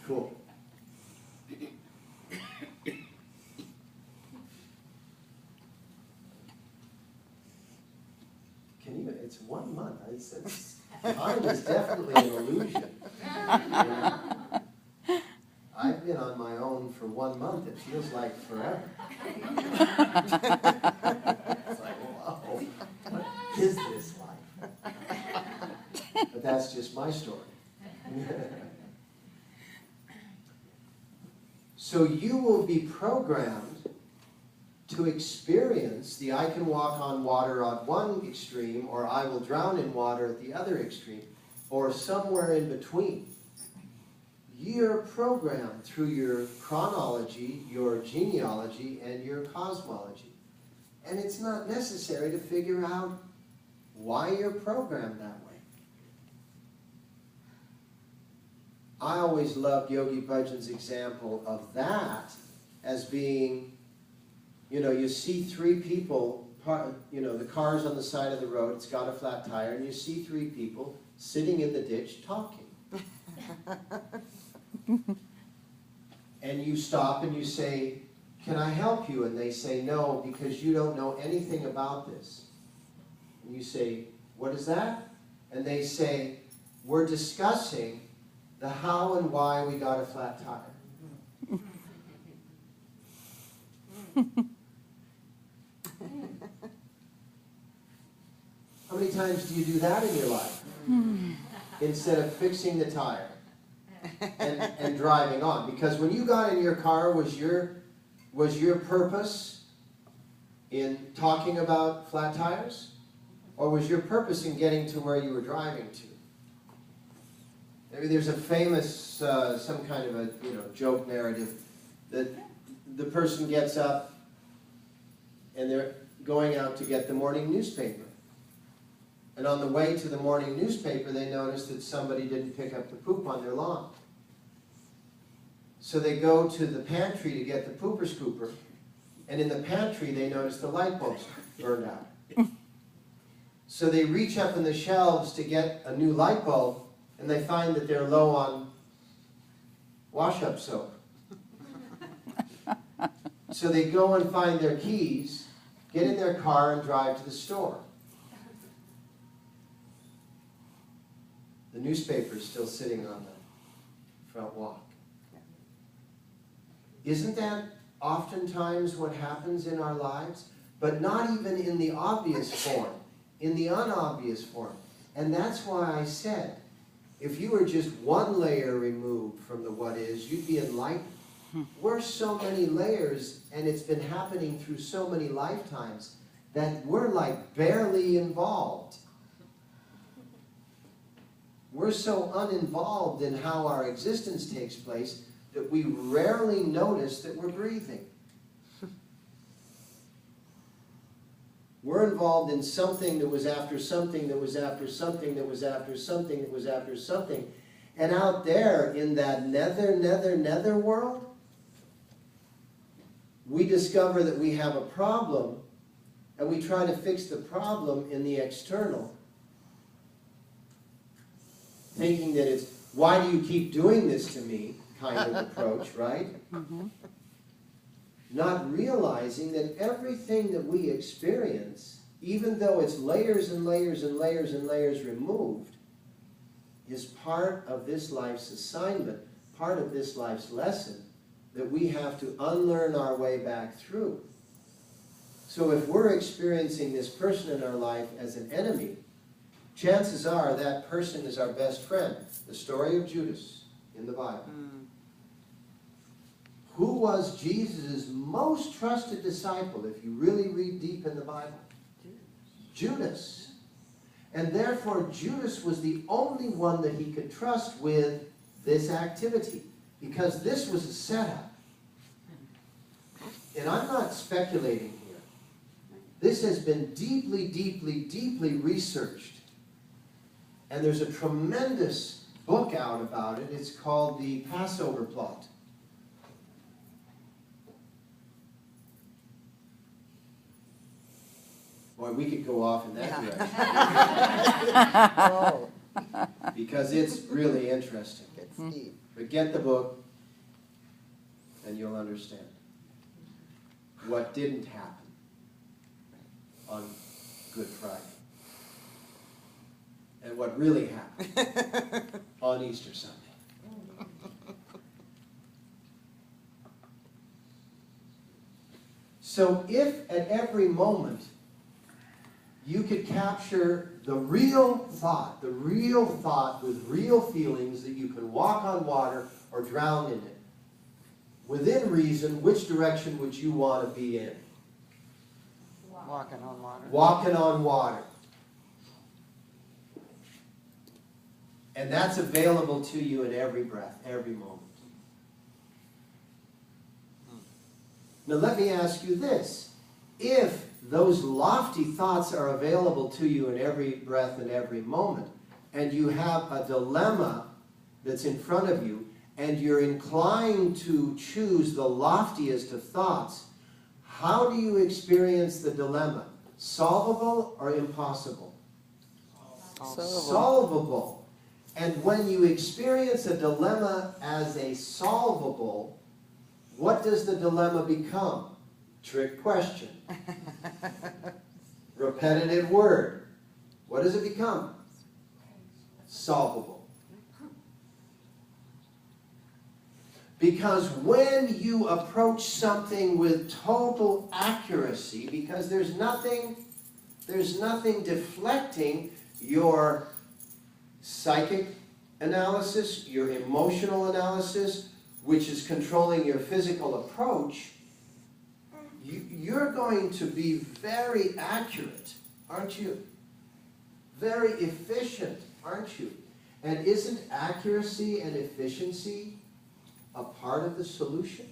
Cool. Can you, it's 1 month. I said, time is definitely an illusion. I've been on my own for 1 month. It feels like forever. It's like, whoa, what is this life? But that's just my story. So you will be programmed to experience the I can walk on water on one extreme, or I will drown in water at the other extreme, or somewhere in between. You're programmed through your chronology, your genealogy, and your cosmology. And it's not necessary to figure out why you're programmed that way. I always loved Yogi Bhajan's example of that as being, you know, you see three people, you know, the car's on the side of the road, it's got a flat tire, and you see three people sitting in the ditch talking. And you stop and you say, can I help you? And they say, no, because you don't know anything about this. And you say, what is that? And they say, we're discussing the how and why we got a flat tire. How many times do you do that in your life? Instead of fixing the tire and driving on. Because when you got in your car, was your purpose in talking about flat tires? Or was your purpose in getting to where you were driving to? Maybe there's a famous, some kind of a joke narrative that the person gets up and they're going out to get the morning newspaper. And on the way to the morning newspaper, they notice that somebody didn't pick up the poop on their lawn. So they go to the pantry to get the pooper scooper, and in the pantry they notice the light bulbs burned out. So they reach up in the shelves to get a new light bulb, and they find that they're low on wash-up soap. So they go and find their keys, get in their car, and drive to the store. The newspaper is still sitting on the front walk. Isn't that oftentimes what happens in our lives? But not even in the obvious form, in the unobvious form. And that's why I said, if you were just one layer removed from the what is, you'd be enlightened. We're so many layers, and it's been happening through so many lifetimes, that we're like barely involved. We're so uninvolved in how our existence takes place that we rarely notice that we're breathing. We're involved in something that was after something that was after something that was after something that was after something. And out there in that nether world, we discover that we have a problem, and we try to fix the problem in the external, thinking that it's, why do you keep doing this to me, kind of approach, right? Not realizing that everything that we experience, even though it's layers and layers and layers and layers removed, is part of this life's assignment, part of this life's lesson, that we have to unlearn our way back through. So if we're experiencing this person in our life as an enemy, chances are that person is our best friend. The story of Judas in the Bible. Who was Jesus' most trusted disciple, if you really read deep in the Bible? Judas. And therefore, Judas was the only one that he could trust with this activity, because this was a setup. And I'm not speculating here. This has been deeply, deeply, deeply researched. And there's a tremendous book out about it. It's called The Passover Plot. Boy, we could go off in that direction. Because it's really interesting. It's deep. But get the book, and you'll understand what didn't happen on Good Friday. And what really happened on Easter Sunday. So if at every moment you could capture the real thought with real feelings, that you can walk on water or drown in it, within reason, which direction would you want to be in? Walking on water. Walking on water. And that's available to you in every breath, every moment. Now let me ask you this. If those lofty thoughts are available to you in every breath and every moment, and you have a dilemma that's in front of you, and you're inclined to choose the loftiest of thoughts, how do you experience the dilemma? Solvable or impossible? Solvable. And when you experience a dilemma as a solvable, what does the dilemma become? Trick question. Repetitive word. What does it become? Solvable. Because when you approach something with total accuracy, because there's nothing deflecting your psychic analysis, your emotional analysis, which is controlling your physical approach, you're going to be very accurate, aren't you? Very efficient, aren't you? And isn't accuracy and efficiency a part of the solution?